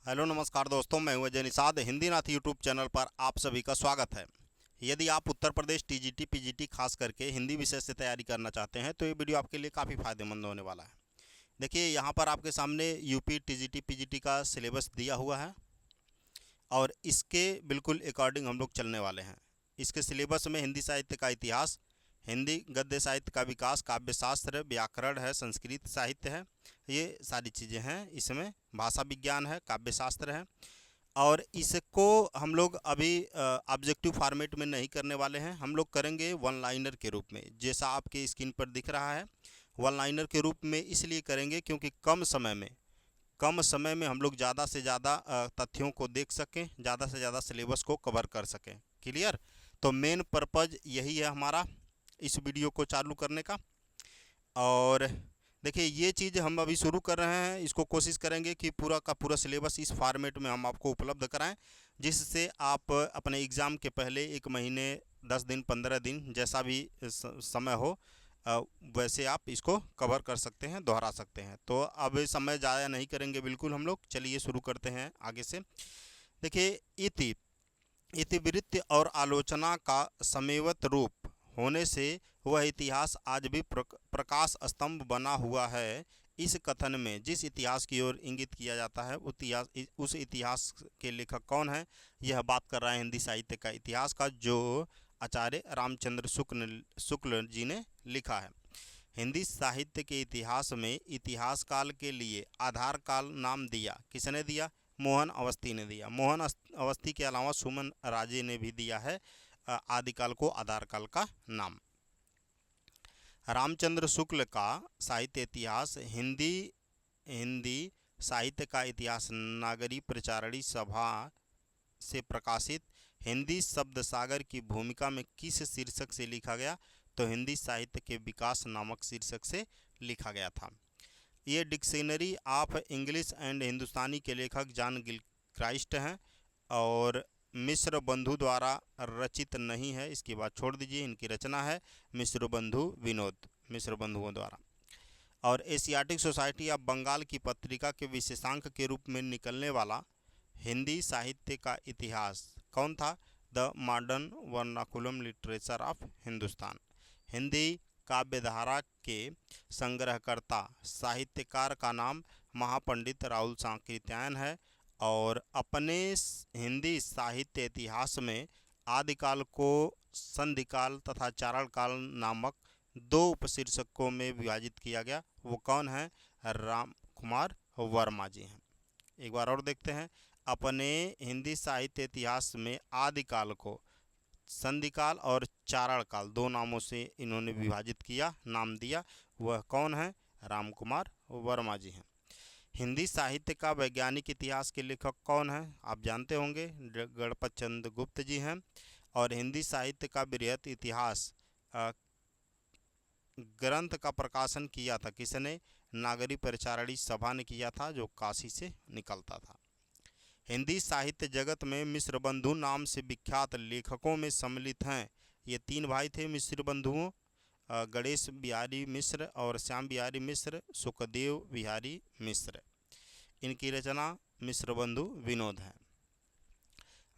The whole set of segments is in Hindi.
हेलो नमस्कार दोस्तों, मैं हूं अजय निषाद। हिंदी नाथ यूट्यूब चैनल पर आप सभी का स्वागत है। यदि आप उत्तर प्रदेश टीजीटी पीजीटी खास करके हिंदी विषय से तैयारी करना चाहते हैं तो ये वीडियो आपके लिए काफ़ी फायदेमंद होने वाला है। देखिए, यहाँ पर आपके सामने यूपी टीजीटी पीजीटी का सिलेबस दिया हुआ है और इसके बिल्कुल अकॉर्डिंग हम लोग चलने वाले हैं। इसके सिलेबस में हिंदी साहित्य का इतिहास, हिंदी गद्य साहित्य का विकास, काव्यशास्त्र, व्याकरण है, संस्कृत साहित्य है, ये सारी चीज़ें हैं। इसमें भाषा विज्ञान है, काव्यशास्त्र है। और इसको हम लोग अभी ऑब्जेक्टिव फॉर्मेट में नहीं करने वाले हैं, हम लोग करेंगे वन लाइनर के रूप में, जैसा आपके स्क्रीन पर दिख रहा है। वन लाइनर के रूप में इसलिए करेंगे क्योंकि कम समय में हम लोग ज़्यादा से ज़्यादा तथ्यों को देख सकें, ज़्यादा से ज़्यादा सिलेबस को कवर कर सकें। क्लियर? तो मेन पर्पज़ यही है हमारा इस वीडियो को चालू करने का। और देखिए, ये चीज़ हम अभी शुरू कर रहे हैं, इसको कोशिश करेंगे कि पूरा का पूरा सिलेबस इस फॉर्मेट में हम आपको उपलब्ध कराएं, जिससे आप अपने एग्ज़ाम के पहले 1 महीने, 10 दिन, 15 दिन, जैसा भी समय हो, वैसे आप इसको कवर कर सकते हैं, दोहरा सकते हैं। तो अब समय ज़ाया नहीं करेंगे बिल्कुल हम लोग। चलिए शुरू करते हैं आगे से। देखिए, इतिवृत्त और आलोचना का समेवत रूप होने से वह इतिहास आज भी प्रकाश स्तंभ बना हुआ है। इस कथन में जिस इतिहास की ओर इंगित किया जाता है उस इतिहास के लेखक कौन है, यह बात कर रहा है हिंदी साहित्य का इतिहास का, जो आचार्य रामचंद्र शुक्ल जी ने लिखा है। हिंदी साहित्य के इतिहास में इतिहास काल के लिए आधार काल नाम दिया किसने दिया? मोहन अवस्थी ने दिया। मोहन अवस्थी के अलावा सुमन राजे ने भी दिया है आदिकाल को आधार काल का नाम। रामचंद्र शुक्ल का साहित्य इतिहास हिंदी हिंदी साहित्य का इतिहास नागरी प्रचारणी सभा से प्रकाशित हिंदी शब्द सागर की भूमिका में किस शीर्षक से लिखा गया? तो हिंदी साहित्य के विकास नामक शीर्षक से लिखा गया था। ये डिक्शनरी ऑफ इंग्लिश एंड हिंदुस्तानी के लेखक जॉन गिलक्राइस्ट हैं और मिश्र बंधु द्वारा रचित नहीं है। इसकी बात छोड़ दीजिए, इनकी रचना है मिश्र बंधुओं द्वारा। और एशियाटिक सोसाइटी ऑफ बंगाल की पत्रिका के विशेषांक के रूप में निकलने वाला हिंदी साहित्य का इतिहास कौन था? The modern vernacular literature of Hindustan. Hindi काव्यधारा के संग्रहकर्ता साहित्यकार का नाम महापंडित राहुल सांकृत्यायन है और अपने हिंदी साहित्य इतिहास में आदिकाल को संधिकाल तथा चारण काल नामक 2 उपशीर्षकों में विभाजित किया गया। वो कौन है? राम कुमार वर्मा जी हैं। एक बार और देखते हैं। अपने हिंदी साहित्य इतिहास में आदिकाल को संधिकाल और चारण काल 2 नामों से इन्होंने विभाजित किया, नाम दिया। वह कौन है? राम कुमार वर्मा जी हैं। हिंदी साहित्य का वैज्ञानिक इतिहास के लेखक कौन है? आप जानते होंगे, गणपत चंद्र गुप्त जी हैं। और हिंदी साहित्य का बृहत इतिहास ग्रंथ का प्रकाशन किया था किसने? नागरी प्रचारणी सभा ने किया था, जो काशी से निकलता था। हिंदी साहित्य जगत में मिश्र बंधु नाम से विख्यात लेखकों में सम्मिलित हैं। ये 3 भाई थे मिश्र बंधुओं, गणेश बिहारी मिश्र और श्याम बिहारी मिश्र, सुखदेव बिहारी मिश्र। इनकी रचना मिश्र बंधु विनोद है।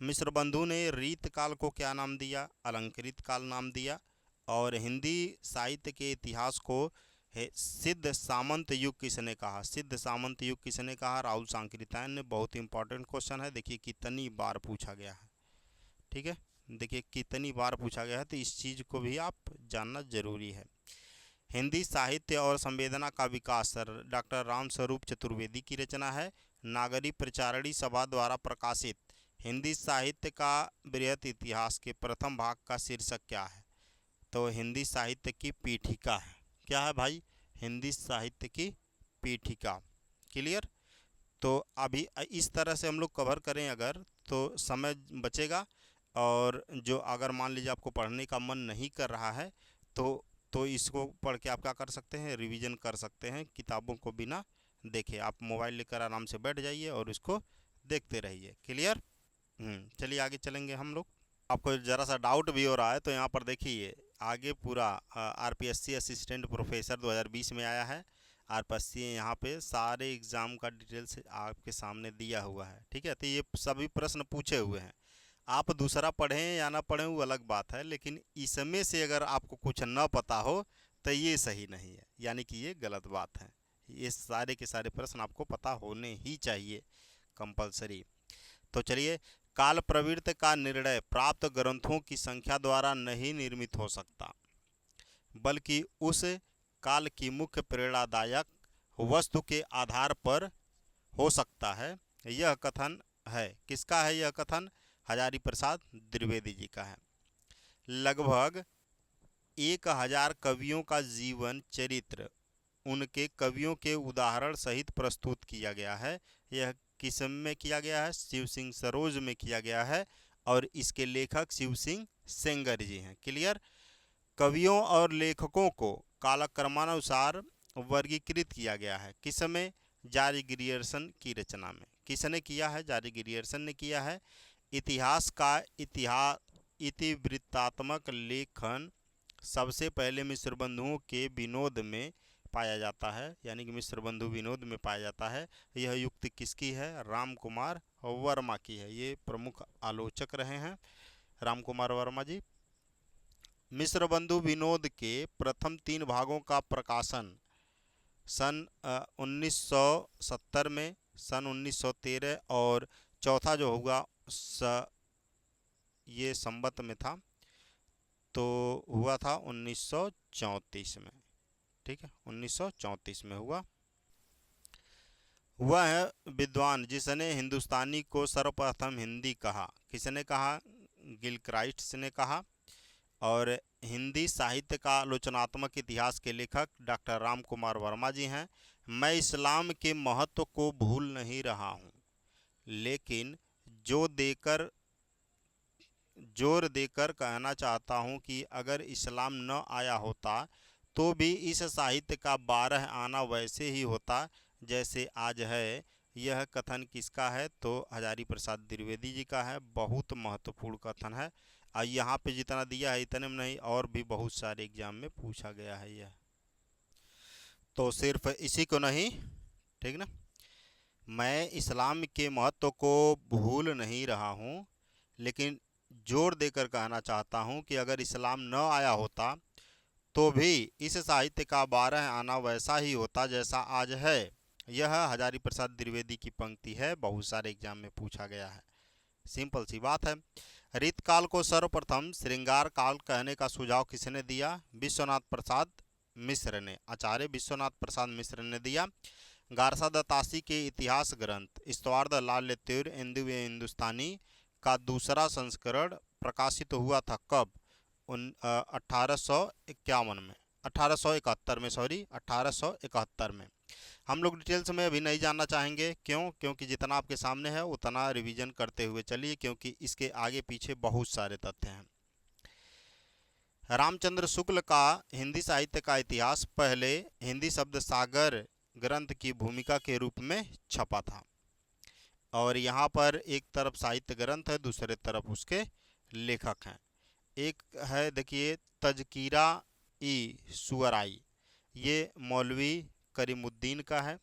मिश्र बंधु ने रीत काल को क्या नाम दिया? अलंकृत काल नाम दिया। और हिंदी साहित्य के इतिहास को सिद्ध सामंत युग किसने कहा? सिद्ध सामंत युग किसने कहा? राहुल सांकृत्यायन ने। बहुत इंपॉर्टेंट क्वेश्चन है, देखिए कितनी बार पूछा गया है। ठीक है, देखिए कितनी बार पूछा गया है, तो इस चीज़ को भी आप जानना जरूरी है। हिंदी साहित्य और संवेदना का विकास डॉक्टर राम स्वरूप चतुर्वेदी की रचना है। नागरी प्रचारणी सभा द्वारा प्रकाशित हिंदी साहित्य का बृहत इतिहास के प्रथम भाग का शीर्षक क्या है? तो हिंदी साहित्य की पीठिका है। क्या है भाई? हिंदी साहित्य की पीठिका। क्लियर? तो अभी इस तरह से हम लोग कवर करें अगर, तो समय बचेगा। और जो अगर मान लीजिए आपको पढ़ने का मन नहीं कर रहा है तो इसको पढ़ के आप क्या कर सकते हैं? रिवीजन कर सकते हैं किताबों को बिना देखे। आप मोबाइल लेकर आराम से बैठ जाइए और इसको देखते रहिए। क्लियर? चलिए आगे चलेंगे हम लोग। आपको ज़रा सा डाउट भी हो रहा है तो यहाँ पर देखिए, आगे पूरा आरपीएससी असिस्टेंट प्रोफेसर 2020 में आया है। आरपीएससी यहाँ पे सारे एग्ज़ाम का डिटेल्स आपके सामने दिया हुआ है, ठीक है। तो ये सभी प्रश्न पूछे हुए हैं। आप दूसरा पढ़ें या ना पढ़ें वो अलग बात है, लेकिन इसमें से अगर आपको कुछ न पता हो तो ये सही नहीं है, यानी कि ये गलत बात है। ये सारे के सारे प्रश्न आपको पता होने ही चाहिए, कंपलसरी। तो चलिए, काल प्रवृत्ति का निर्णय प्राप्त ग्रंथों की संख्या द्वारा नहीं निर्मित हो सकता, बल्कि उस काल की मुख्य प्रेरणादायक वस्तु के आधार पर हो सकता है। यह कथन है, किसका है यह कथन? हजारी प्रसाद द्विवेदी जी का है। लगभग 1000 कवियों का जीवन चरित्र उनके कवियों के उदाहरण सहित प्रस्तुत किया गया है। यह किस में किया गया है? शिव सिंह सरोज में किया गया है, और इसके लेखक शिव सिंह सेंगर जी हैं। क्लियर? कवियों और लेखकों को कालक्रमानुसार वर्गीकृत किया गया है। किस में? जॉर्ज ग्रियर्सन की रचना में। किसने किया है? जॉर्ज ग्रियर्सन ने किया है। इतिहास का इतिवृत्तात्मक लेखन सबसे पहले मिश्र बंधुओं के विनोद में पाया जाता है, यानी कि मिश्र बंधु विनोद में पाया जाता है। यह युक्ति किसकी है? राम कुमार वर्मा की है। ये प्रमुख आलोचक रहे हैं राम कुमार वर्मा जी। मिश्र बंधु विनोद के प्रथम 3 भागों का प्रकाशन सन 1970 में, सन 1913 और चौथा जो होगा ये संवत में था, तो हुआ था 1934 में, ठीक है, 1934 में हुआ। वह है विद्वान जिसने हिंदुस्तानी को सर्वप्रथम हिंदी कहा। किसने कहा? गिलक्राइस्ट ने कहा। और हिंदी साहित्य का आलोचनात्मक इतिहास के लेखक डॉक्टर राम कुमार वर्मा जी हैं। मैं इस्लाम के महत्व को भूल नहीं रहा हूँ, लेकिन जोर देकर कहना चाहता हूँ कि अगर इस्लाम न आया होता तो भी इस साहित्य का 12 आना वैसे ही होता जैसे आज है। यह कथन किसका है? तो हजारी प्रसाद द्विवेदी जी का है। बहुत महत्वपूर्ण कथन है, और यहाँ पे जितना दिया है इतने में नहीं, और भी बहुत सारे एग्जाम में पूछा गया है यह, तो सिर्फ इसी को नहीं, ठीक ना। मैं इस्लाम के महत्व को भूल नहीं रहा हूँ, लेकिन जोर देकर कहना चाहता हूँ कि अगर इस्लाम न आया होता तो भी इस साहित्य का 12 आना वैसा ही होता जैसा आज है। यह हजारी प्रसाद द्विवेदी की पंक्ति है, बहुत सारे एग्जाम में पूछा गया है। सिंपल सी बात है। रीतकाल को सर्वप्रथम श्रृंगार काल कहने का सुझाव किसने दिया? विश्वनाथ प्रसाद मिश्र ने, आचार्य विश्वनाथ प्रसाद मिश्र ने दिया। गारसा दत्तासी के इतिहास ग्रंथ स्तवार्ध लाल त्यूर हिंदुस्तानी का दूसरा संस्करण प्रकाशित हुआ था कब? 1871 में, 1871 में, सॉरी 1871 में। हम लोग डिटेल्स में अभी नहीं जानना चाहेंगे, क्यों? क्योंकि जितना आपके सामने है उतना रिवीजन करते हुए चलिए, क्योंकि इसके आगे पीछे बहुत सारे तथ्य हैं। रामचंद्र शुक्ल का हिंदी साहित्य का इतिहास पहले हिंदी शब्द सागर ग्रंथ की भूमिका के रूप में छपा था, और यहाँ पर एक तरफ साहित्य ग्रंथ है, दूसरे तरफ उसके लेखक हैं। एक है, देखिए, तजकीरा ई सुअराई, ये मौलवी करीमुद्दीन का है,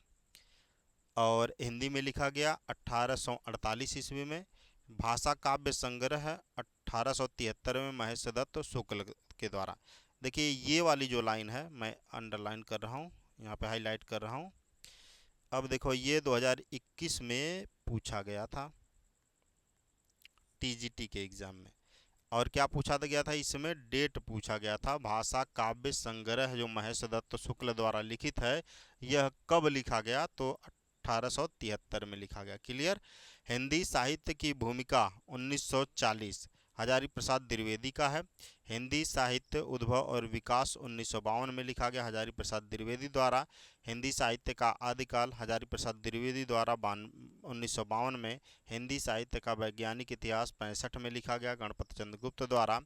और हिंदी में लिखा गया 1848 ईस्वी में। भाषा काव्य संग्रह है 1873 में महेश दत्त शुक्ल के द्वारा। देखिए ये वाली जो लाइन है मैं अंडरलाइन कर रहा हूँ, यहाँ पे हाईलाइट कर रहा हूँ। अब देखो ये 2021 में पूछा गया था टीजीटी के एग्ज़ाम में, और क्या पूछा गया था इसमें? डेट पूछा गया था। भाषा काव्य संग्रह जो महेश दत्त शुक्ल द्वारा लिखित है, यह कब लिखा गया? तो 1873 में लिखा गया। क्लियर? हिंदी साहित्य की भूमिका 1940 हजारी प्रसाद द्विवेदी का है। हिंदी साहित्य उद्भव और विकास 1952 में लिखा गया हजारी प्रसाद द्विवेदी द्वारा। हिंदी साहित्य का आदिकाल हजारी प्रसाद द्विवेदी द्वारा 1952 में। हिंदी साहित्य का वैज्ञानिक इतिहास 65 में लिखा गया गणपत चंद्र गुप्त द्वारा।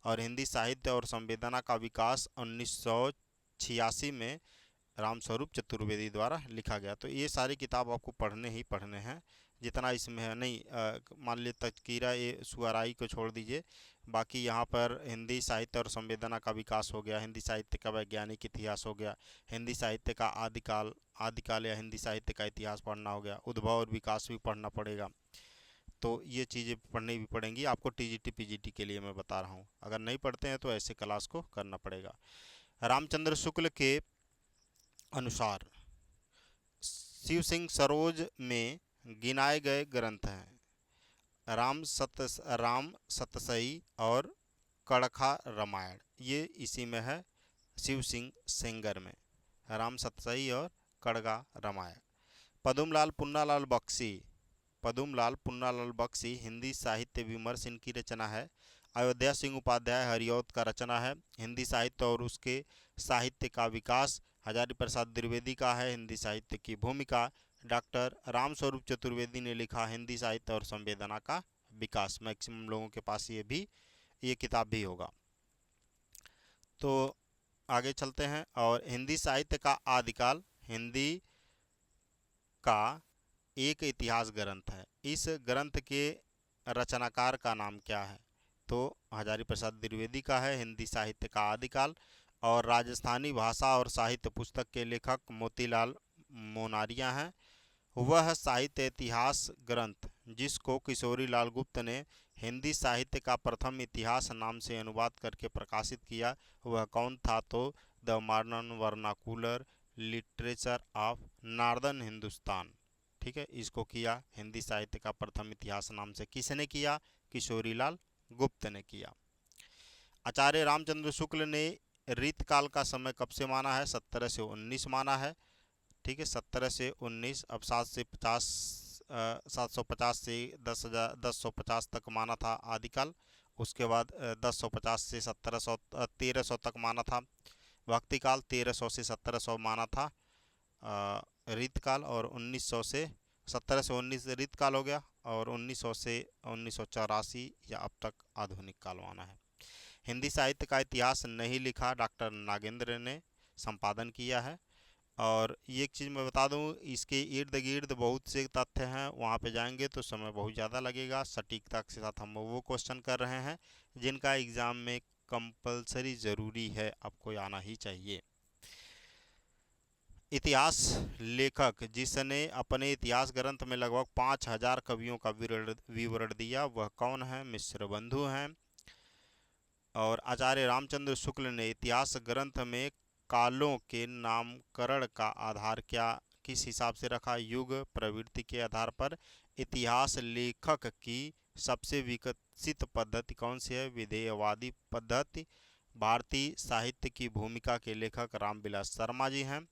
और हिंदी साहित्य और संवेदना का विकास 1986 में रामस्वरूप चतुर्वेदी द्वारा लिखा गया। तो ये सारी किताब आपको पढ़ने ही पढ़ने हैं, जितना इसमें है नहीं, मान लीजिए तज़किरा ए शुअराई को छोड़ दीजिए, बाकी यहाँ पर हिंदी साहित्य और संवेदना का विकास हो गया, हिंदी साहित्य का वैज्ञानिक इतिहास हो गया, हिंदी साहित्य का आदिकाल या हिंदी साहित्य का इतिहास पढ़ना हो गया, उद्भव और विकास भी पढ़ना पड़ेगा। तो ये चीज़ें पढ़नी भी पड़ेंगी आपको, टीजीटी पीजीटी के लिए मैं बता रहा हूँ। अगर नहीं पढ़ते हैं तो ऐसे क्लास को करना पड़ेगा। रामचंद्र शुक्ल के अनुसार शिव सिंह सरोज में गिनाए गए ग्रंथ हैं राम सतसई और कड़खा रामायण, ये इसी में है, शिव सिंह सेंगर में, राम सतसई और कड़गा रामायण। पदुमलाल पुन्नालाल बख्शी हिंदी साहित्य विमर्श इनकी रचना है। अयोध्या सिंह उपाध्याय हरिऔध का रचना है। हिंदी साहित्य और उसके साहित्य का विकास हजारी प्रसाद द्विवेदी का है। हिंदी साहित्य की भूमिका डॉक्टर रामस्वरूप चतुर्वेदी ने लिखा हिंदी साहित्य और संवेदना का विकास। मैक्सिमम लोगों के पास ये किताब भी होगा। तो आगे चलते हैं। और हिंदी साहित्य का आदिकाल हिंदी का एक इतिहास ग्रंथ है। इस ग्रंथ के रचनाकार का नाम क्या है? तो हजारी प्रसाद द्विवेदी का है हिंदी साहित्य का आदिकाल। और राजस्थानी भाषा और साहित्य पुस्तक के लेखक मोतीलाल मोनारिया हैं। वह साहित्य इतिहास ग्रंथ जिसको किशोरी लाल गुप्त ने हिंदी साहित्य का प्रथम इतिहास नाम से अनुवाद करके प्रकाशित किया, वह कौन था? तो the modern vernacular literature of northern Hindustan, ठीक है, इसको किया हिंदी साहित्य का प्रथम इतिहास नाम से। किसने किया? किशोरी लाल गुप्त ने किया। आचार्य रामचंद्र शुक्ल ने रीतकाल का समय कब से माना है? 17 से 19 माना है, ठीक है, 17 से 19। अब 750 से 1050 तक माना था आदिकाल। उसके बाद 1050 से 1300 तक माना था भक्तिकाल। 1300 से 1700 माना था रीतकाल। और 1900 से 17 से 19 रीतकाल हो गया, और 1900 से 1984 या अब तक आधुनिक काल माना है। हिंदी साहित्य का इतिहास नहीं लिखा, डॉक्टर नागेंद्र ने संपादन किया है। और ये एक चीज़ मैं बता दूं, इसके इर्द गिर्द बहुत से तथ्य हैं, वहाँ पे जाएंगे तो समय बहुत ज़्यादा लगेगा। सटीकता के साथ हम वो क्वेश्चन कर रहे हैं जिनका एग्ज़ाम में कंपलसरी ज़रूरी है, आपको आना ही चाहिए। इतिहास लेखक जिसने अपने इतिहास ग्रंथ में लगभग 5000 कवियों का विवरण दिया, वह कौन है? मिश्र बंधु हैं। और आचार्य रामचंद्र शुक्ल ने इतिहास ग्रंथ में कालों के नामकरण का आधार किस हिसाब से रखा? युग प्रवृत्ति के आधार पर। इतिहास लेखक की सबसे विकसित पद्धति कौन सी है? विधेयवादी पद्धति। भारतीय साहित्य की भूमिका के लेखक रामविलास शर्मा जी हैं।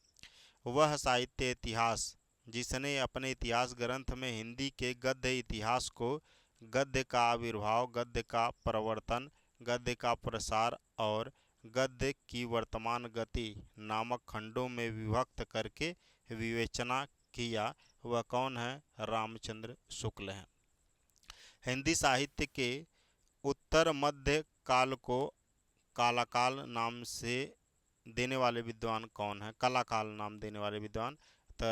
वह साहित्य इतिहास जिसने अपने इतिहास ग्रंथ में हिंदी के गद्य इतिहास को गद्य का आविर्भाव, गद्य का प्रवर्तन, गद्य का प्रसार और गद्य की वर्तमान गति नामक खंडों में विभक्त करके विवेचना किया, वह कौन है? रामचंद्र शुक्ल हैं। हिंदी साहित्य के उत्तर मध्य काल को कालाकाल नाम से देने वाले विद्वान कौन है? कलाकाल नाम देने वाले विद्वान तो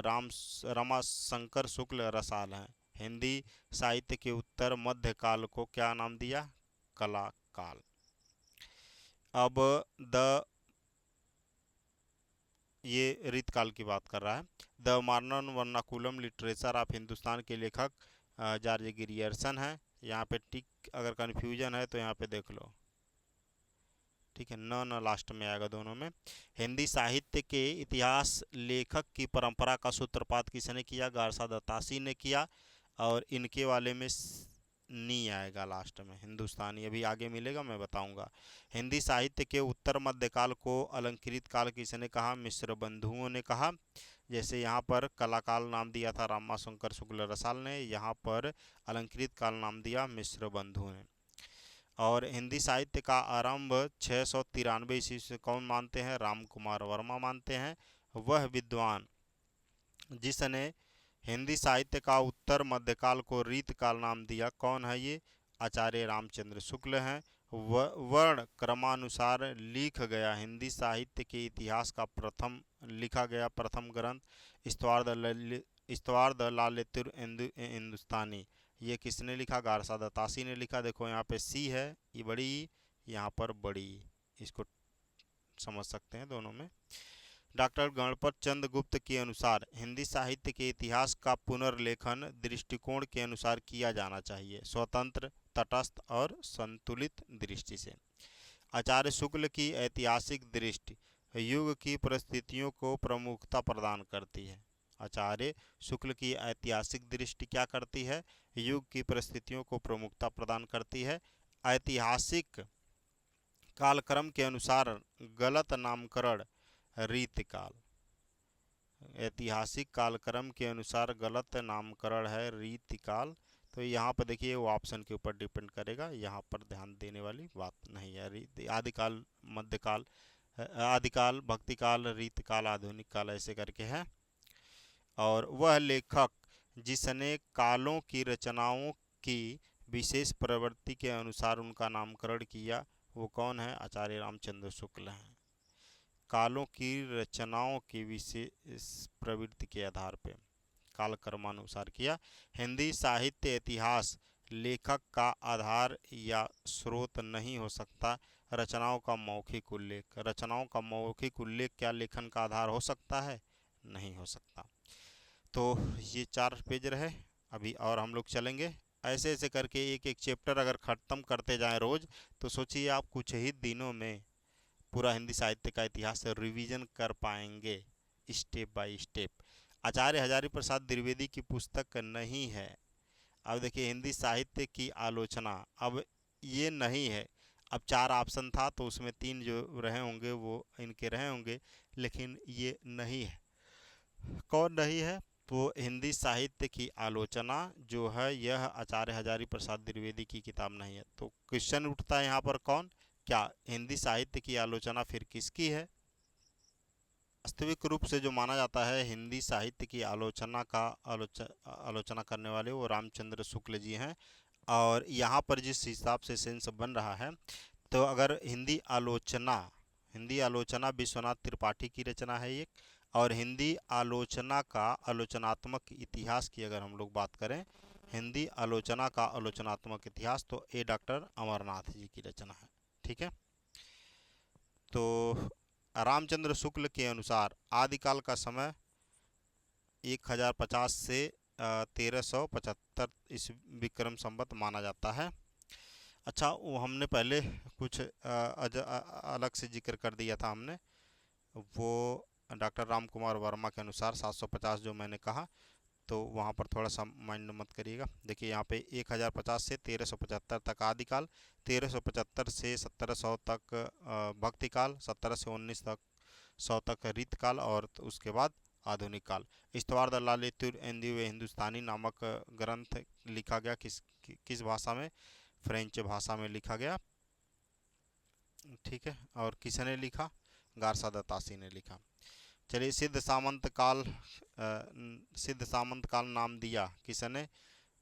रमाशंकर शुक्ल रसाल हैं। हिंदी साहित्य के उत्तर मध्य काल को क्या नाम दिया? कलाकाल। अब ये रीतकाल की बात कर रहा है। The modern vernacular literature of Hindustan के लेखक जॉर्ज ग्रियर्सन हैं। यहाँ पे टिक अगर कन्फ्यूजन है तो यहाँ पे देख लो, ठीक है, न लास्ट में आएगा दोनों में। हिंदी साहित्य के इतिहास लेखक की परंपरा का सूत्रपात किसने किया? गारसा दत्तासी ने किया। और इनके वाले में नी आएगा लास्ट में, हिंदुस्तानी अभी आगे मिलेगा, मैं बताऊंगा। हिंदी साहित्य के उत्तर मध्यकाल को अलंकृत काल किसने कहा? मिश्र बंधुओं ने कहा। जैसे यहाँ पर कलाकाल नाम दिया था रमाशंकर शुक्ल रसाल ने, यहाँ पर अलंकृत काल नाम दिया मिश्र बंधु ने। और हिंदी साहित्य का आरंभ 693 ईस्वी से कौन मानते हैं? राम कुमार वर्मा मानते हैं। वह विद्वान जिसने हिंदी साहित्य का उत्तर मध्यकाल को रीतकाल नाम दिया, कौन है ये? आचार्य रामचंद्र शुक्ल हैं। वर्ण क्रमानुसार लिखा गया हिंदी साहित्य के इतिहास का लिखा गया प्रथम ग्रंथ स्तवार्ध इस्तवार द लालित्युर हिंदुस्तानी, ये किसने लिखा? गारसा दत्तासी ने लिखा। देखो यहाँ पे सी है, ये बड़ी, यहाँ पर बड़ी, इसको समझ सकते हैं दोनों में। डॉक्टर गणपत चंद्र गुप्त के अनुसार हिंदी साहित्य के इतिहास का पुनर्लेखन दृष्टिकोण के अनुसार किया जाना चाहिए, स्वतंत्र, तटस्थ और संतुलित दृष्टि से। आचार्य शुक्ल की ऐतिहासिक दृष्टि युग की परिस्थितियों को प्रमुखता प्रदान करती है। आचार्य शुक्ल की ऐतिहासिक दृष्टि क्या करती है? युग की परिस्थितियों को प्रमुखता प्रदान करती है। ऐतिहासिक कालक्रम के अनुसार गलत नामकरण रीतिकाल, ऐतिहासिक कालक्रम के अनुसार गलत नामकरण है रीतिकाल। तो यहाँ पर देखिए वो ऑप्शन के ऊपर डिपेंड करेगा, यहाँ पर ध्यान देने वाली बात नहीं है। आदिकाल, मध्यकाल, आदिकाल, भक्तिकाल, रीतिकाल, आधुनिक काल, ऐसे करके है। और वह लेखक जिसने कालों की रचनाओं की विशेष प्रवृत्ति के अनुसार उनका नामकरण किया, वो कौन है? आचार्य रामचंद्र शुक्ल हैं। कालों की रचनाओं की विशेष प्रवृत्ति के आधार पर कालक्रमानुसार किया। हिंदी साहित्य इतिहास लेखक का आधार या स्रोत नहीं हो सकता। रचनाओं का मौखिक उल्लेख, रचनाओं का मौखिक उल्लेख क्या लेखन का आधार हो सकता है? नहीं हो सकता। तो ये 4 पेज रहे, अभी और हम लोग चलेंगे ऐसे ऐसे करके एक एक चैप्टर अगर ख़त्म करते जाएं रोज़, तो सोचिए आप कुछ ही दिनों में पूरा हिंदी साहित्य का इतिहास रिवीजन कर पाएंगे स्टेप बाय स्टेप। आचार्य हजारी प्रसाद द्विवेदी की पुस्तक नहीं है। अब देखिए हिंदी साहित्य की आलोचना, अब ये नहीं है। अब 4 ऑप्शन था तो उसमें 3 जो रहे होंगे वो इनके रहे होंगे, लेकिन ये नहीं है। कौन नहीं है? वो हिंदी साहित्य की आलोचना जो है यह आचार्य हजारी प्रसाद द्विवेदी की किताब नहीं है। तो क्वेश्चन उठता है यहाँ पर कौन, क्या हिंदी साहित्य की आलोचना फिर किसकी है? वास्तविक रूप से जो माना जाता है हिंदी साहित्य की आलोचना करने वाले वो रामचंद्र शुक्ल जी हैं। और यहाँ पर जिस हिसाब से सेंस बन रहा है, तो अगर हिंदी आलोचना विश्वनाथ त्रिपाठी की रचना है एक, और हिंदी आलोचना का आलोचनात्मक इतिहास की अगर हम लोग बात करें, हिंदी आलोचना का आलोचनात्मक इतिहास, तो ये डॉक्टर अमरनाथ जी की रचना है। ठीक है, तो रामचंद्र शुक्ल के अनुसार आदिकाल का समय 1050 से 1375 इस विक्रम संवत माना जाता है। अच्छा, वो हमने पहले कुछ अलग से जिक्र कर दिया था हमने, वो डॉक्टर राम कुमार वर्मा के अनुसार 750 जो मैंने कहा, तो वहाँ पर थोड़ा सा माइंड मत करिएगा। देखिए यहाँ पे 1050 से 1375 तक आदिकाल, 1375 से 1700 तक भक्तिकाल, 17 से 19 तक 100 तक रीतकाल, और तो उसके बाद आधुनिक काल। इस्तवार द लालित्युर हिंदुस्तानी नामक ग्रंथ लिखा गया किस भाषा में? फ्रेंच भाषा में लिखा गया। ठीक है, और किसने लिखा? गारसा दत्तासी ने लिखा। चलिए, सिद्ध सामंत काल नाम दिया किसने?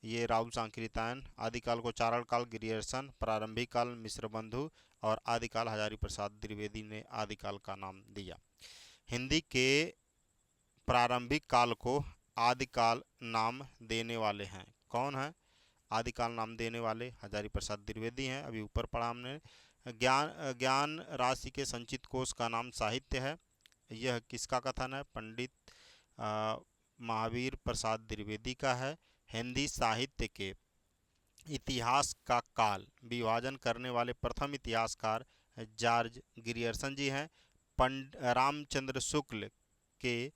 ये राहुल सांकृत्यायन। आदिकाल को चारण काल ग्रियर्सन, प्रारंभिक काल मिश्र बंधु, और आदिकाल हजारी प्रसाद द्विवेदी ने आदिकाल का नाम दिया। हिंदी के प्रारंभिक काल को आदिकाल नाम देने वाले हैं कौन है? आदिकाल नाम देने वाले हजारी प्रसाद द्विवेदी हैं। अभी ऊपर पढ़ा हमने। ज्ञान राशि के संचित कोश का नाम साहित्य है। यह किसका कथन है? पंडित महावीर प्रसाद द्विवेदी का है। हिंदी साहित्य के इतिहास का काल विभाजन करने वाले प्रथम इतिहासकार जॉर्ज ग्रियर्सन जी हैं। रामचंद्र शुक्ल के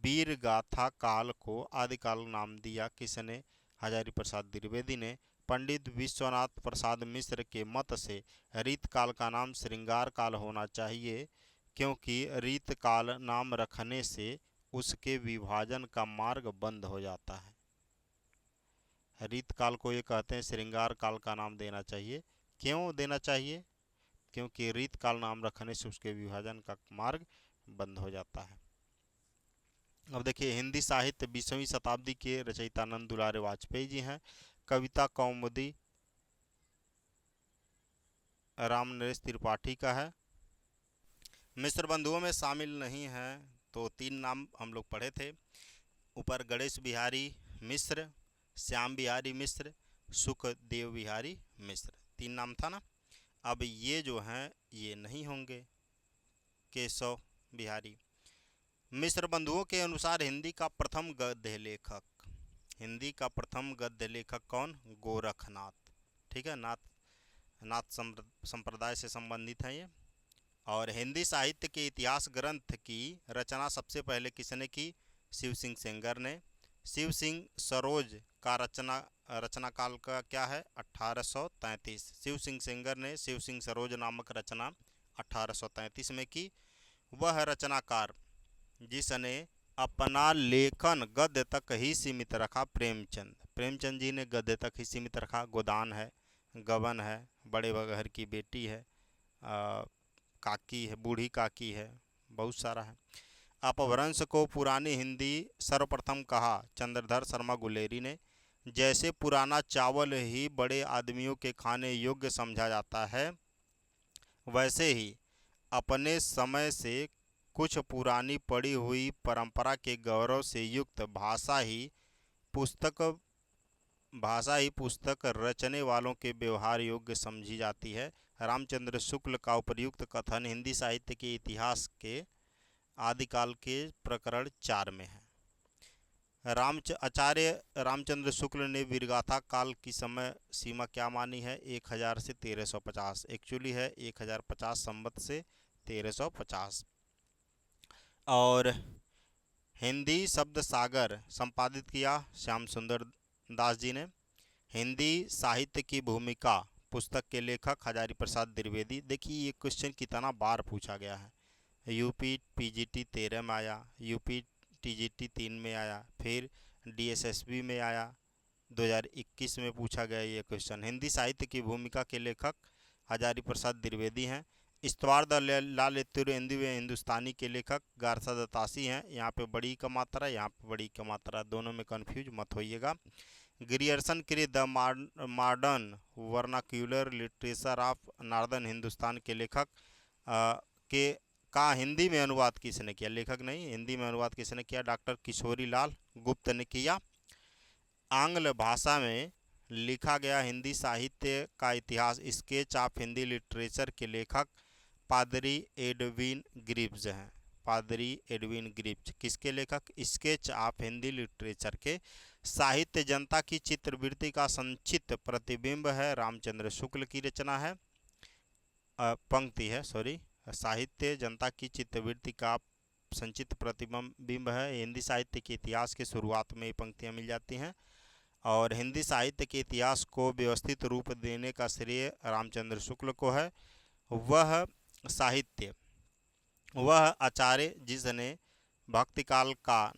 वीर गाथा काल को आदिकाल नाम दिया किसने? हजारी प्रसाद द्विवेदी ने। पंडित विश्वनाथ प्रसाद मिश्र के मत से रीतकाल का नाम श्रृंगार काल होना चाहिए, क्योंकि रीतकाल नाम रखने से उसके विभाजन का मार्ग बंद हो जाता है। रीतकाल को ये कहते हैं श्रृंगार काल का नाम देना चाहिए। क्यों देना चाहिए? क्योंकि रीतकाल नाम रखने से उसके विभाजन का मार्ग बंद हो जाता है। अब देखिए, हिंदी साहित्य 20वीं शताब्दी के रचयिता नंद दुलारे वाजपेयी जी हैं। कविता कौमुदी राम नरेश त्रिपाठी का है। मिश्र बंधुओं में शामिल नहीं हैं, तो 3 नाम हम लोग पढ़े थे। ऊपर गणेश बिहारी मिश्र, श्याम बिहारी मिश्र, सुखदेव बिहारी मिश्र, 3 नाम था ना। अब ये जो हैं ये नहीं होंगे, केशव बिहारी। मिश्र बंधुओं के अनुसार हिंदी का प्रथम गद्य लेखक, हिंदी का प्रथम गद्य लेखक कौन? गोरखनाथ। ठीक है, नाथ संप्रदाय से संबंधित है ये। और हिंदी साहित्य के इतिहास ग्रंथ की रचना सबसे पहले किसने की? शिव सिंह सेंगर ने। शिव सिंह सरोज का रचना काल का क्या है? 1833। शिव सिंह सेंगर ने शिव सिंह सरोज नामक रचना 1833 में की। वह रचनाकार जिसने अपना लेखन गद्य तक ही सीमित रखा, प्रेमचंद जी ने गद्य तक ही सीमित रखा। गोदान है, गबन है, बड़े बगहर की बेटी है, काकी है, बूढ़ी काकी है, बहुत सारा है। अपभ्रंश को पुरानी हिंदी सर्वप्रथम कहा चंद्रधर शर्मा गुलेरी ने। जैसे पुराना चावल ही बड़े आदमियों के खाने योग्य समझा जाता है, वैसे ही अपने समय से कुछ पुरानी पड़ी हुई परंपरा के गौरव से युक्त भाषा ही पुस्तक रचने वालों के व्यवहार योग्य समझी जाती है। रामचंद्र शुक्ल का उपयुक्त कथन हिंदी साहित्य के इतिहास के आदिकाल के प्रकरण 4 में है। आचार्य रामचंद्र शुक्ल ने वीरगाथा काल की समय सीमा क्या मानी है? 1000 से 1350। एक्चुअली है 1050 संवत से 1350। और हिंदी शब्द सागर संपादित किया श्याम सुंदर दास जी ने। हिंदी साहित्य की भूमिका पुस्तक के लेखक हजारी प्रसाद द्विवेदी। देखिए ये क्वेश्चन कितना बार पूछा गया है। यूपी पीजीटी 13 में आया, यूपी टीजीटी 3 में आया, फिर डीएसएसबी में आया, 2021 में पूछा गया ये क्वेश्चन। हिंदी साहित्य की भूमिका के लेखक हजारी प्रसाद द्विवेदी हैं। इस्तवार द लालेतुरेंदी हिंदुस्तानी के लेखक गारसा दत्तासी हैं। यहाँ पे बड़ी का मात्रा, यहाँ पे बड़ी का मात्रा, दोनों में कंफ्यूज मत होइएगा। ग्रियर्सन के the modern vernacular literature of northern Hindustan के लेखक का हिंदी में अनुवाद किसने किया? लेखक नहीं, हिंदी में अनुवाद किसने किया? डॉक्टर किशोरी लाल गुप्त ने किया। आंग्ल भाषा में लिखा गया हिंदी साहित्य का इतिहास स्केच ऑफ हिंदी लिटरेचर के लेखक पादरी एडविन ग्रीव्स हैं। पादरी एडविन ग्रीव्स किसके लेखक? स्केच ऑफ हिंदी लिटरेचर के। साहित्य जनता की चित्रवृत्ति का संक्षिप्त प्रतिबिंब है, रामचंद्र शुक्ल की रचना है, पंक्ति है, सॉरी। साहित्य जनता की चित्रवृत्ति का संक्षिप्त प्रतिबिंब है। हिंदी साहित्य के इतिहास के शुरुआत में ये पंक्तियाँ मिल जाती हैं। और हिंदी साहित्य के इतिहास को व्यवस्थित रूप देने का श्रेय रामचंद्र शुक्ल को है। वह आचार्य जिसने भक्तिकाल का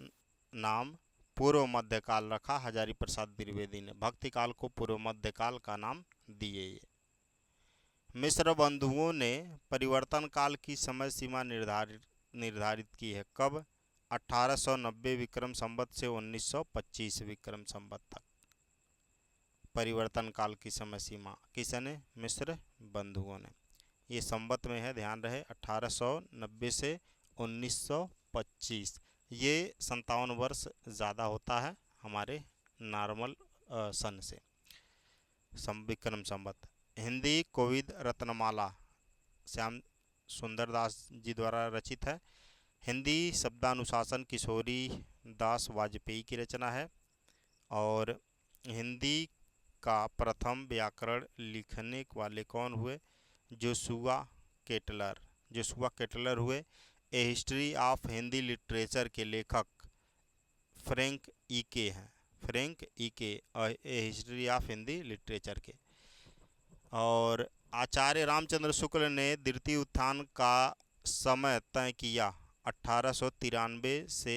नाम पूर्व मध्यकाल रखा, हजारी प्रसाद द्विवेदी ने भक्तिकाल को पूर्व मध्यकाल का नाम दिए। मिश्र बंधुओं ने परिवर्तन काल की समय सीमा निर्धारित की है। कब? 1890 विक्रम संवत से 1925 विक्रम संवत तक परिवर्तन काल की समय सीमा किसने? मिश्र बंधुओं ने। ये संवत में है, ध्यान रहे, 1890 से 1925। ये 57 वर्ष ज़्यादा होता है हमारे नॉर्मल सन से, विक्रम संवत। हिंदी कोविद रत्नमाला श्याम सुंदर दास जी द्वारा रचित है। हिंदी शब्दानुशासन किशोरी दास वाजपेयी की रचना है। और हिंदी का प्रथम व्याकरण लिखने वाले कौन हुए? जोशुआ केटलर हुए। ए हिस्ट्री ऑफ हिंदी लिटरेचर के लेखक फ्रैंक ईके हैं। फ्रैंक ईके ए हिस्ट्री ऑफ हिंदी लिटरेचर के। और आचार्य रामचंद्र शुक्ल ने द्वितीय उत्थान का समय तय किया 1893 से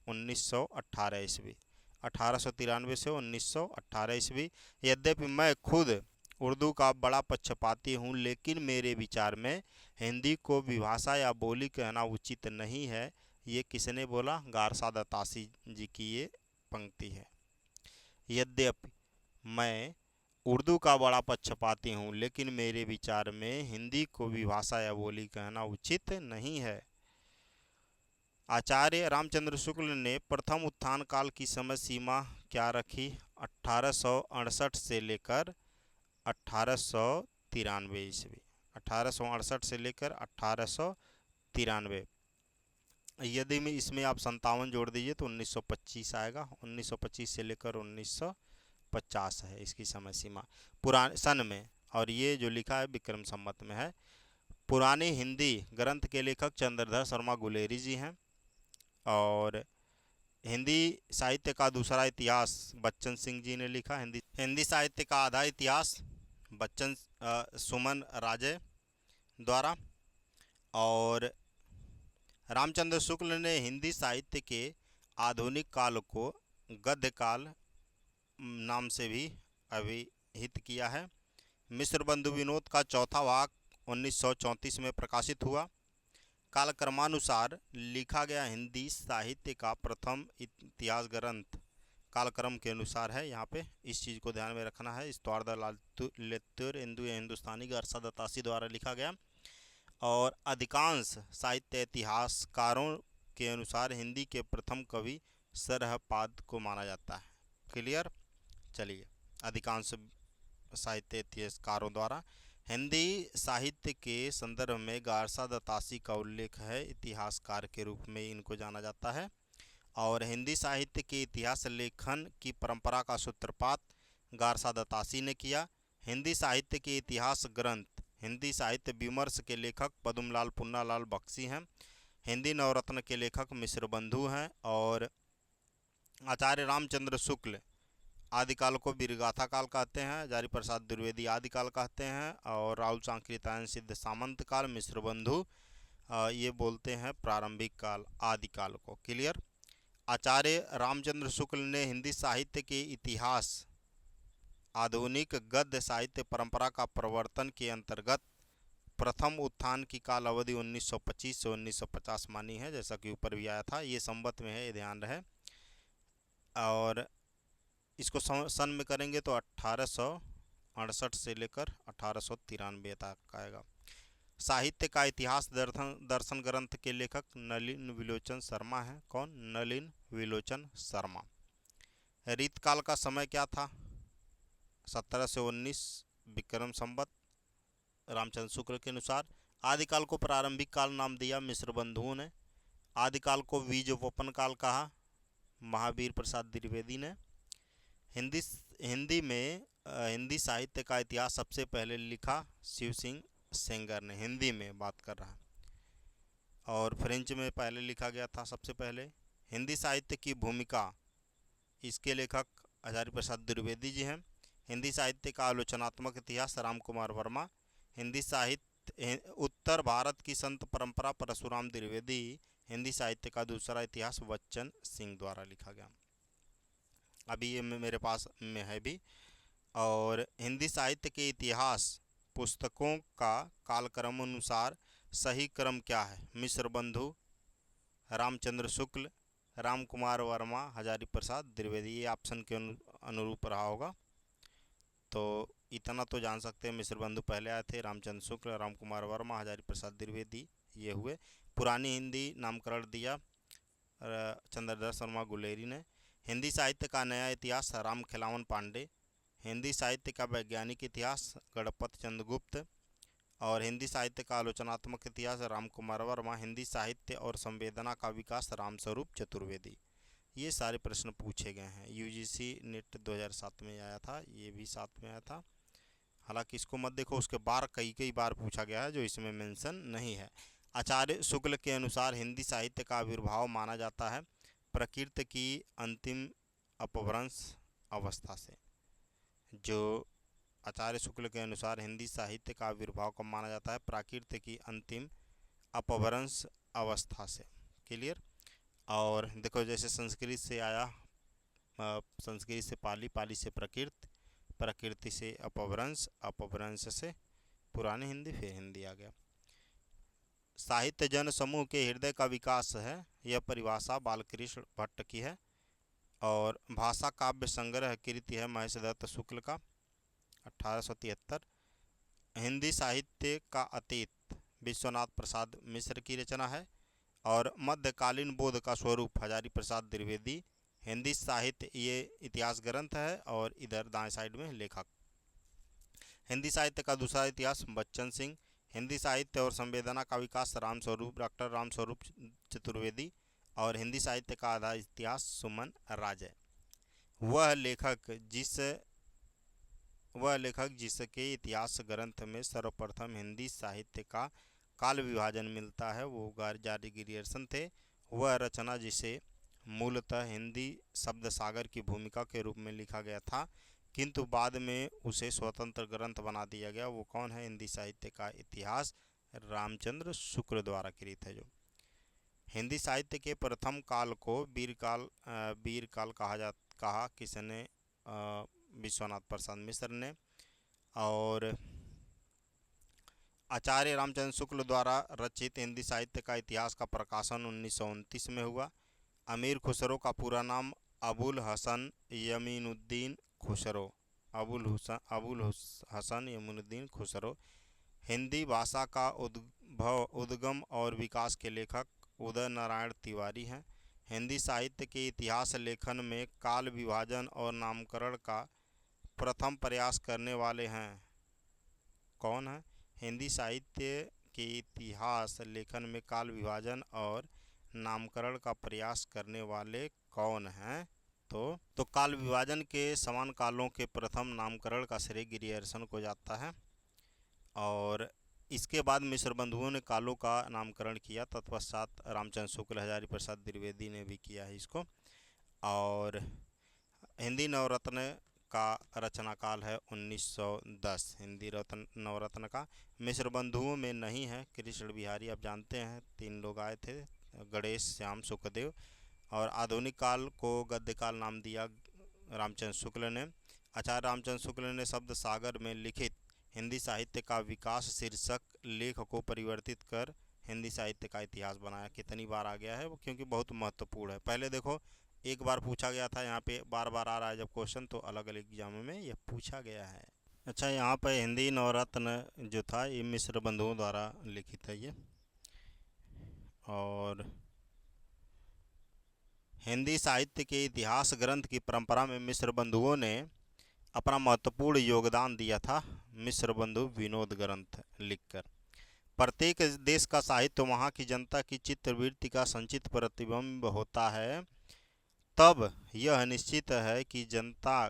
1918 ईस्वी। 1893 से 1918 ईस्वी। यद्यपि मैं खुद उर्दू का बड़ा पक्षपाती हूँ, लेकिन मेरे विचार में हिंदी को विभाषा या बोली कहना उचित नहीं है। ये किसने बोला? गारसा दत्तासी जी की ये पंक्ति है। यद्यपि मैं उर्दू का बड़ा पक्षपाती हूँ, लेकिन मेरे विचार में हिंदी को विभाषा या बोली कहना उचित नहीं है। आचार्य रामचंद्र शुक्ल ने प्रथम उत्थान काल की समय सीमा क्या रखी? 1868 से लेकर 1893 ईस्वी। 1868 से लेकर 1893। यदि में इसमें आप 57 जोड़ दीजिए तो 1925 आएगा। 1925 से लेकर 1950 है इसकी समय सीमा पुराने सन में। और ये जो लिखा है विक्रम संवत में है। पुराने हिंदी ग्रंथ के लेखक चंद्रधर शर्मा गुलेरी जी हैं। और हिंदी साहित्य का दूसरा इतिहास बच्चन सिंह जी ने लिखा। हिंदी साहित्य का आधा इतिहास बच्चन सुमन राजे द्वारा। और रामचंद्र शुक्ल ने हिंदी साहित्य के आधुनिक काल को गद्य काल नाम से भी अभिहित किया है। मिश्र बंधु विनोद का चौथा भाग 1934 में प्रकाशित हुआ। कालक्रमानुसार लिखा गया हिंदी साहित्य का प्रथम इतिहास ग्रंथ कालक्रम के अनुसार है। यहाँ पे इस चीज़ को ध्यान में रखना है। इस्तवार द लेत्तुर हिंदुस्तानी गारसा दत्तासी द्वारा लिखा गया। और अधिकांश साहित्य इतिहासकारों के अनुसार हिंदी के प्रथम कवि सरहपाद को माना जाता है। क्लियर? चलिए, अधिकांश साहित्य इतिहासकारों द्वारा हिंदी साहित्य के संदर्भ में गारसा दत्तासी का उल्लेख है। इतिहासकार के रूप में इनको जाना जाता है। और हिंदी साहित्य के इतिहास लेखन की परंपरा का सूत्रपात गारसा दत्तासी ने किया। हिंदी साहित्य के इतिहास ग्रंथ हिंदी साहित्य विमर्श के लेखक पद्मलाल पुन्नालाल बख्शी हैं। हिंदी नवरत्न के लेखक मिश्र बंधु हैं। और आचार्य रामचंद्र शुक्ल आदिकाल को वीरगाथा काल कहते हैं। हजारी प्रसाद द्विवेदी आदिकाल कहते हैं। और राहुल सांकृत्यायन सिद्ध सामंत काल, मिश्र बंधु ये बोलते हैं प्रारंभिक काल, आदिकाल को। क्लियर? आचार्य रामचंद्र शुक्ल ने हिंदी साहित्य के इतिहास आधुनिक गद्य साहित्य परंपरा का प्रवर्तन के अंतर्गत प्रथम उत्थान की काल अवधि 1925 से 1950 मानी है, जैसा कि ऊपर भी आया था। ये संवत में है, ये ध्यान रहे। और इसको सन में करेंगे तो 1868 से लेकर 1893 तक आएगा। साहित्य का इतिहास दर्शन ग्रंथ के लेखक नलिन विलोचन शर्मा हैं। कौन? नलिन विलोचन शर्मा। रीतकाल का समय क्या था? 17 से 19 विक्रम संवत रामचंद्र शुक्ल के अनुसार। आदिकाल को प्रारंभिक काल नाम दिया मिश्र बंधुओं ने। आदिकाल को बीजोपन काल कहा महावीर प्रसाद द्विवेदी ने। हिंदी साहित्य का इतिहास सबसे पहले लिखा शिव सिंह सेंगर ने। हिंदी में बात कर रहा है। और फ्रेंच में पहले लिखा गया था सबसे पहले। हिंदी साहित्य की भूमिका, इसके लेखक हजारी प्रसाद द्विवेदी जी हैं। हिंदी साहित्य का आलोचनात्मक इतिहास राम कुमार वर्मा। हिंदी साहित्य उत्तर भारत की संत परंपरा परशुराम द्विवेदी। हिंदी साहित्य का दूसरा इतिहास बच्चन सिंह द्वारा लिखा गया। अभी ये मेरे पास में है भी। और हिंदी साहित्य के इतिहास पुस्तकों का कालक्रम अनुसार सही क्रम क्या है? मिश्र बंधु, रामचंद्र शुक्ल, राम कुमार वर्मा, हजारी प्रसाद द्विवेदी। ये ऑप्शन के अनुरूप रहा होगा। तो इतना तो जान सकते हैं, मिश्र बंधु पहले आए थे, रामचंद्र शुक्ल, राम कुमार वर्मा, हजारी प्रसाद द्विवेदी ये हुए। पुरानी हिंदी नामकरण दिया चंद्रधर शर्मा गुलेरी ने। हिंदी साहित्य का नया इतिहास राम खिलावन पांडे। हिंदी साहित्य का वैज्ञानिक इतिहास गणपत चंद्र गुप्त। और हिंदी साहित्य का आलोचनात्मक इतिहास राम कुमार वर्मा। हिंदी साहित्य और संवेदना का विकास रामस्वरूप चतुर्वेदी। ये सारे प्रश्न पूछे गए हैं। यूजीसी नेट 2007 में आया था, ये भी 7 में आया था। हालांकि इसको मत देखो, उसके बार कई बार पूछा गया है जो इसमें मेंशन नहीं है। आचार्य शुक्ल के अनुसार हिंदी साहित्य का आविर्भाव माना जाता है प्रकृति की अंतिम अपभ्रंश अवस्था से। जो आचार्य शुक्ल के अनुसार हिंदी साहित्य का आविर्भाव कब माना जाता है? प्राकृत की अंतिम अपभ्रंश अवस्था से। क्लियर? और देखो, जैसे संस्कृत से आया, संस्कृत से पाली, पाली से प्रकृत, प्रकृति से अपभ्रंश, अपभ्रंश से पुरानी हिंदी, फिर हिंदी आ गया। साहित्य जन समूह के हृदय का विकास है, यह परिभाषा बालकृष्ण भट्ट की है। और भाषा काव्य संग्रह कृति है महेश दत्त शुक्ल का 1873। हिंदी साहित्य का अतीत विश्वनाथ प्रसाद मिश्र की रचना है। और मध्यकालीन बोध का स्वरूप हजारी प्रसाद द्विवेदी। हिंदी साहित्य ये इतिहास ग्रंथ है और इधर दाएं साइड में लेखक। हिंदी साहित्य का दूसरा इतिहास बच्चन सिंह। हिंदी साहित्य और संवेदना का विकास डॉक्टर राम स्वरूप चतुर्वेदी। और हिंदी साहित्य का आधा इतिहास सुमन राज है। वह लेखक जिसके इतिहास ग्रंथ में सर्वप्रथम हिंदी साहित्य का काल विभाजन मिलता है वो गार्जारी गिरियर्सन थे। वह रचना जिसे मूलतः हिंदी शब्द सागर की भूमिका के रूप में लिखा गया था किंतु बाद में उसे स्वतंत्र ग्रंथ बना दिया गया, वो कौन है? हिंदी साहित्य का इतिहास रामचंद्र शुक्ल द्वारा कृत है। जो हिंदी साहित्य के प्रथम काल को वीर काल कहा किसने? विश्वनाथ प्रसाद मिश्र ने। और आचार्य रामचंद्र शुक्ल द्वारा रचित हिंदी साहित्य का इतिहास का प्रकाशन 1929 में हुआ। अमीर खुसरो का पूरा नाम अबुल हसन यमीनुद्दीन खुसरो। अबुल हसन यमीनुद्दीन खुसरो। हिंदी भाषा का उद्गम और विकास के लेखक उदय नारायण तिवारी हैं। हिंदी साहित्य के इतिहास लेखन में काल विभाजन और नामकरण का प्रथम प्रयास करने वाले हैं कौन है? हिंदी साहित्य के इतिहास लेखन में काल विभाजन और नामकरण का प्रयास करने वाले कौन हैं? तो काल विभाजन के समान कालों के प्रथम नामकरण का श्रेय गिरियर्सन को जाता है। और इसके बाद मिश्र बंधुओं ने कालों का नामकरण किया। तत्पश्चात रामचंद्र शुक्ल हजारी प्रसाद द्विवेदी ने भी किया है इसको। और हिंदी नवरत्न का रचना काल है 1910। हिंदी नवरत्न का मिश्र बंधुओं में नहीं है कृष्ण बिहारी, आप जानते हैं 3 लोग आए थे, गणेश श्याम सुखदेव। और आधुनिक काल को गद्य काल नाम दिया रामचंद्र शुक्ल ने। आचार्य रामचंद्र शुक्ल ने शब्द सागर में लिखित हिंदी साहित्य का विकास शीर्षक लेख को परिवर्तित कर हिंदी साहित्य का इतिहास बनाया। कितनी बार आ गया है वो, क्योंकि बहुत महत्वपूर्ण है। पहले देखो एक बार पूछा गया था, यहाँ पे बार बार आ रहा है जब क्वेश्चन, तो अलग अलग एग्जामों में ये पूछा गया है। अच्छा, यहाँ पे हिंदी नवरत्न जो था ये मिश्र बंधुओं द्वारा लिखित है ये। और हिंदी साहित्य के इतिहास ग्रंथ की परंपरा में मिश्र बंधुओं ने अपना महत्वपूर्ण योगदान दिया था। मिश्र बंधु विनोद ग्रंथ लिखकर प्रत्येक देश का साहित्य वहाँ की जनता की चित्तवृत्ति का संचित प्रतिबिंब होता है। तब यह निश्चित है कि जनता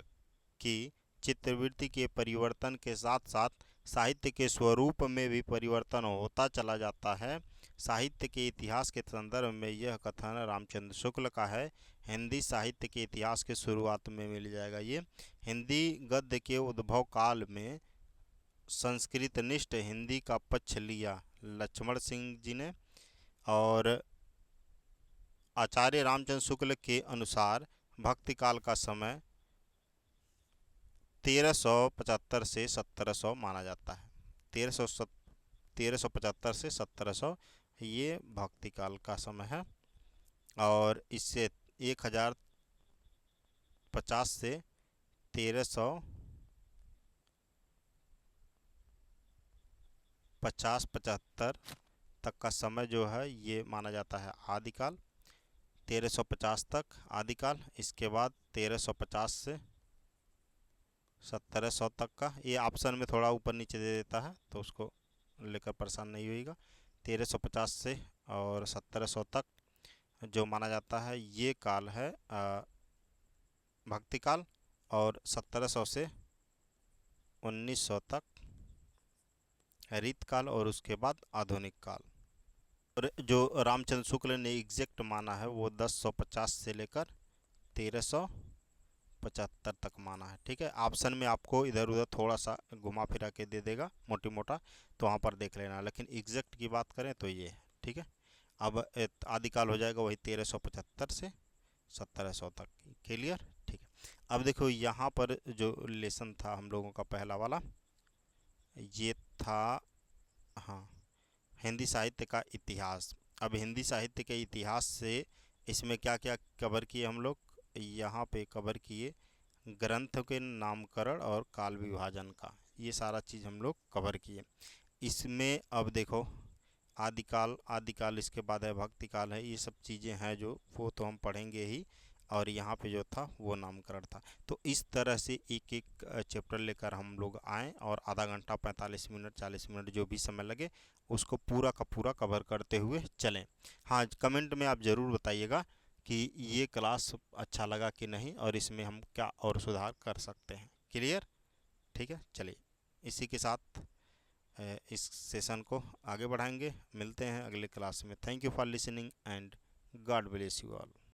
की चित्तवृत्ति के परिवर्तन के साथ साथ साहित्य के स्वरूप में भी परिवर्तन होता चला जाता है। साहित्य के इतिहास के संदर्भ में यह कथन रामचंद्र शुक्ल का है। हिंदी साहित्य के इतिहास के शुरुआत में मिल जाएगा ये। हिंदी गद्य के उद्भव काल में संस्कृतनिष्ठ हिंदी का पक्ष लिया लक्ष्मण सिंह जी ने। और आचार्य रामचंद्र शुक्ल के अनुसार भक्ति काल का समय 1375 से 1700 माना जाता है। 1375 से 1700 ये भक्ति काल का समय है। और इससे 1050 से 1350-75 तक का समय जो है ये माना जाता है आदिकाल। 1350 तक आदिकाल, इसके बाद 1350 से 1700 तक का। ये ऑप्शन में थोड़ा ऊपर नीचे दे देता है तो उसको लेकर परेशान नहीं होइएगा। 1350 से और 1700 तक जो माना जाता है ये काल है भक्ति काल। और 1700 से 1900 तक रीतकाल और उसके बाद आधुनिक काल। और जो रामचंद्र शुक्ल ने एग्जैक्ट माना है वो 1050 से लेकर 1375 तक माना है। ठीक है, ऑप्शन में आपको इधर उधर थोड़ा सा घुमा फिरा के दे देगा मोटी मोटा, तो वहाँ पर देख लेना, लेकिन एग्जैक्ट की बात करें तो ये है। ठीक है, अब आदिकाल हो जाएगा वही 1375 से 1700 तक। क्लियर? ठीक है, अब देखो यहाँ पर जो लेसन था हम लोगों का पहला वाला ये था, हाँ, हिंदी साहित्य का इतिहास। अब हिंदी साहित्य के इतिहास से इसमें क्या क्या कवर किए हम लोग? यहाँ पे कवर किए ग्रंथ के नामकरण और काल विभाजन का, ये सारा चीज़ हम लोग कवर किए। इसमें अब देखो आदिकाल इसके बाद है भक्ति काल है। ये सब चीज़ें हैं जो वो तो हम पढ़ेंगे ही। और यहाँ पे जो था वो नामकरण था। तो इस तरह से एक एक चैप्टर लेकर हम लोग आएँ और आधा घंटा 45 मिनट 40 मिनट जो भी समय लगे उसको पूरा का पूरा कवर करते हुए चलें। हाँ, कमेंट में आप ज़रूर बताइएगा कि ये क्लास अच्छा लगा कि नहीं और इसमें हम क्या और सुधार कर सकते हैं। क्लियर? ठीक है, चलिए इसी के साथ इस सेशन को आगे बढ़ाएंगे। मिलते हैं अगले क्लास में। Thank you for listening and God bless you all.